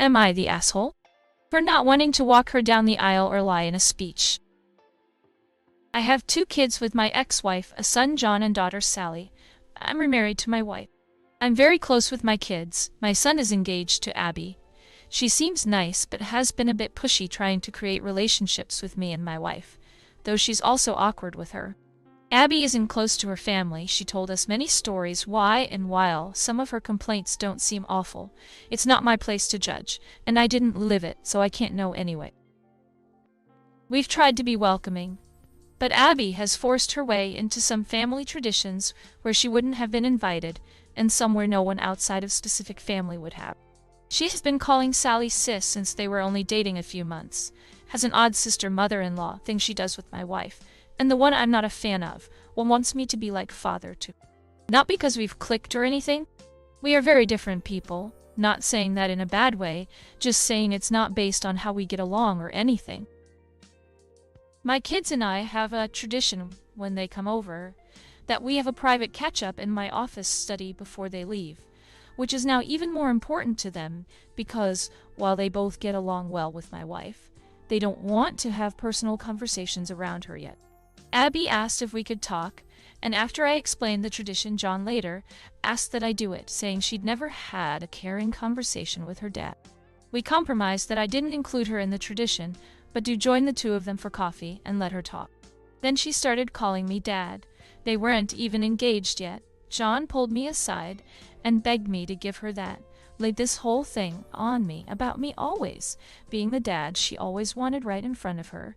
Am I the asshole? For not wanting to walk her down the aisle or lie in a speech. I have 2 kids with my ex-wife, a son John and daughter Sally. I'm remarried to my wife. I'm very close with my kids. My son is engaged to Abby. She seems nice but has been a bit pushy trying to create relationships with me and my wife, though she's also awkward with her. Abby isn't close to her family. She told us many stories why, and while some of her complaints don't seem awful, it's not my place to judge, and I didn't live it, so I can't know anyway. We've tried to be welcoming, but Abby has forced her way into some family traditions where she wouldn't have been invited, and some where no one outside of specific family would have. She has been calling Sally sis since they were only dating a few months, has an odd sister mother-in-law thing she does with my wife, and the one I'm not a fan of, wants me to be like father to. Not because we've clicked or anything. We are very different people, not saying that in a bad way, just saying it's not based on how we get along or anything. My kids and I have a tradition when they come over, that we have a private catch-up in my office study before they leave, which is now even more important to them because, while they both get along well with my wife, they don't want to have personal conversations around her yet. Abby asked if we could talk, and after I explained the tradition, John later asked that I do it, saying she'd never had a caring conversation with her dad. We compromised that I didn't include her in the tradition, but do join the 2 of them for coffee and let her talk. Then she started calling me Dad. They weren't even engaged yet. John pulled me aside and begged me to give her that, laid this whole thing on me about me always being the dad she always wanted right in front of her,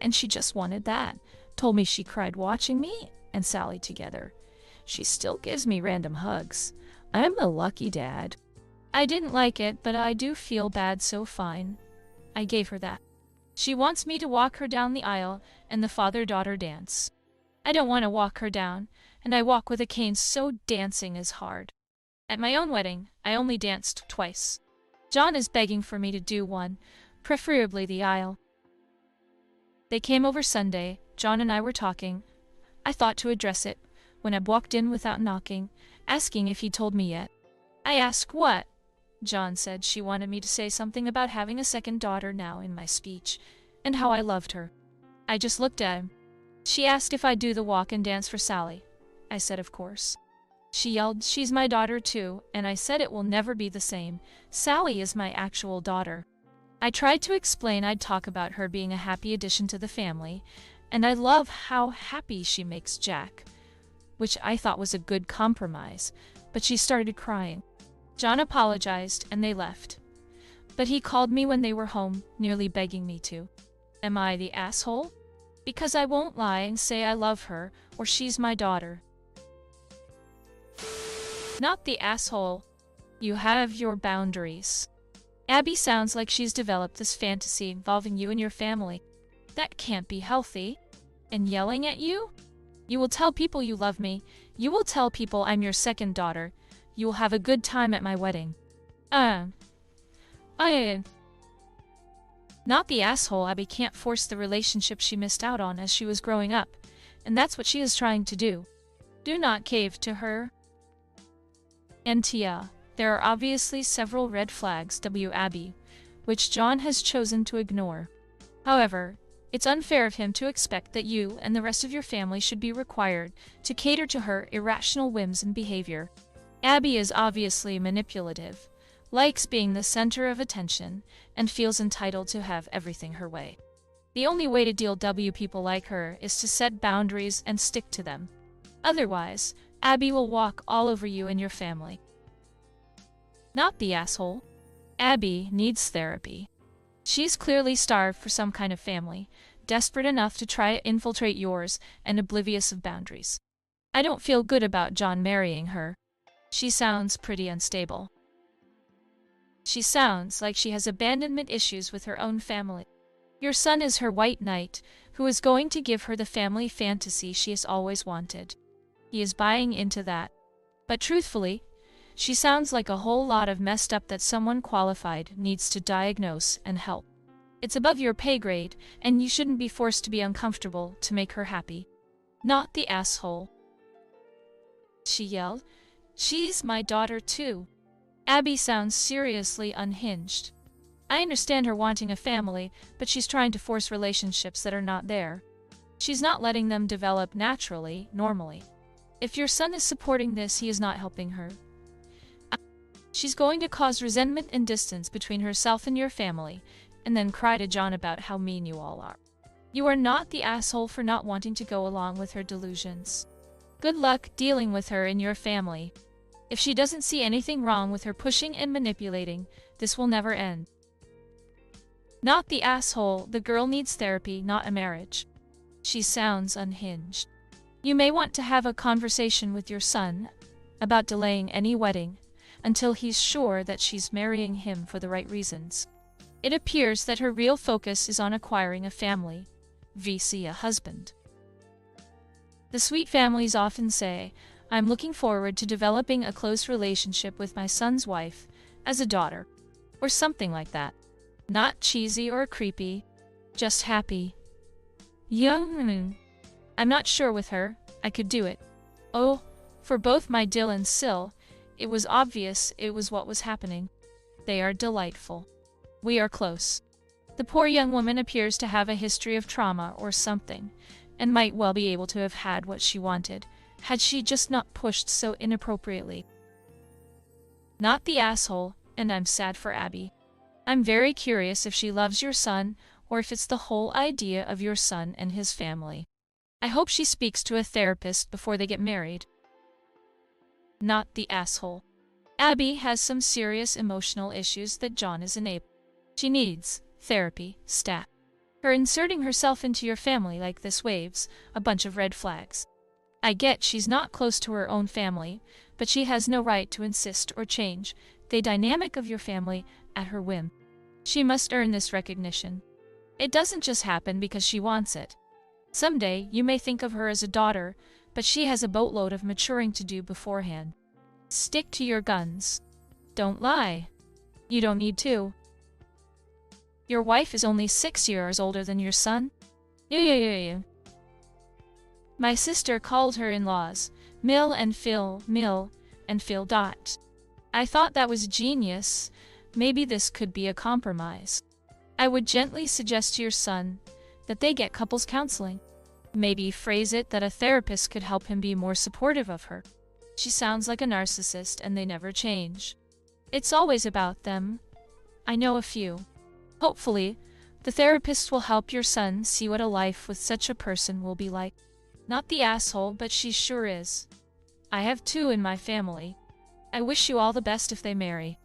and she just wanted that. Told me she cried watching me and Sally together. She still gives me random hugs. I'm a lucky dad. I didn't like it, but I do feel bad, so fine. I gave her that. She wants me to walk her down the aisle and the father-daughter dance. I don't want to walk her down, and I walk with a cane, so dancing is hard. At my own wedding, I only danced twice. John is begging for me to do one, preferably the aisle. They came over Sunday. John and I were talking. I thought to address it when I walked in without knocking, asking if he told me yet. I asked what? John said she wanted me to say something about having a second daughter now in my speech, and how I loved her. I just looked at him. She asked if I'd do the walk and dance for Sally. I said of course. She yelled, "She's my daughter too," and I said it will never be the same. Sally is my actual daughter. I tried to explain I'd talk about her being a happy addition to the family, and I love how happy she makes Jack, which I thought was a good compromise, but she started crying. John apologized and they left. But he called me when they were home, nearly begging me to. Am I the asshole? Because I won't lie and say I love her, or she's my daughter. Not the asshole. You have your boundaries. Abby sounds like she's developed this fantasy involving you and your family. That can't be healthy. And yelling at you? You will tell people you love me. You will tell people I'm your second daughter. You will have a good time at my wedding. Not the asshole. Abby can't force the relationship she missed out on as she was growing up, and that's what she is trying to do. Do not cave to her. And Tia, there are obviously several red flags, Abby, which John has chosen to ignore. However, it's unfair of him to expect that you and the rest of your family should be required to cater to her irrational whims and behavior. Abby is obviously manipulative, likes being the center of attention, and feels entitled to have everything her way. The only way to deal with people like her is to set boundaries and stick to them. Otherwise, Abby will walk all over you and your family. Not the asshole. Abby needs therapy. She's clearly starved for some kind of family, desperate enough to try to infiltrate yours and oblivious of boundaries. I don't feel good about John marrying her. She sounds pretty unstable. She sounds like she has abandonment issues with her own family. Your son is her white knight, who is going to give her the family fantasy she has always wanted. He is buying into that. But truthfully, she sounds like a whole lot of messed up that someone qualified needs to diagnose and help. It's above your pay grade, and you shouldn't be forced to be uncomfortable to make her happy. Not the asshole. She yelled. She's my daughter too. Abby sounds seriously unhinged. I understand her wanting a family, but she's trying to force relationships that are not there. She's not letting them develop naturally, normally. If your son is supporting this, he is not helping her. She's going to cause resentment and distance between herself and your family, and then cry to John about how mean you all are. You are not the asshole for not wanting to go along with her delusions. Good luck dealing with her in your family. If she doesn't see anything wrong with her pushing and manipulating, this will never end. Not the asshole, the girl needs therapy, not a marriage. She sounds unhinged. You may want to have a conversation with your son about delaying any wedding until he's sure that she's marrying him for the right reasons. It appears that her real focus is on acquiring a family, vc a husband. The sweet families often say, I'm looking forward to developing a close relationship with my son's wife as a daughter, or something like that. Not cheesy or creepy, just happy. Young. I'm not sure with her, I could do it. Oh, for both my Dill and Sil, it was obvious it was what was happening. They are delightful. We are close. The poor young woman appears to have a history of trauma or something, and might well be able to have had what she wanted, had she just not pushed so inappropriately. Not the asshole, and I'm sad for Abby. I'm very curious if she loves your son, or if it's the whole idea of your son and his family. I hope she speaks to a therapist before they get married. Not the asshole. Abby has some serious emotional issues that John is enabling. She needs therapy, stat. Her inserting herself into your family like this waves a bunch of red flags. I get she's not close to her own family, but she has no right to insist or change the dynamic of your family at her whim. She must earn this recognition. It doesn't just happen because she wants it. Someday you may think of her as a daughter, but she has a boatload of maturing to do beforehand. Stick to your guns. Don't lie. You don't need to. Your wife is only 6 years older than your son? Yeah. My sister called her in-laws Mill and Phil. I thought that was genius. Maybe this could be a compromise. I would gently suggest to your son that they get couples counseling. Maybe phrase it that a therapist could help him be more supportive of her. She sounds like a narcissist and they never change. It's always about them. I know a few. Hopefully, the therapist will help your son see what a life with such a person will be like. Not the asshole, but she sure is. I have 2 in my family. I wish you all the best if they marry.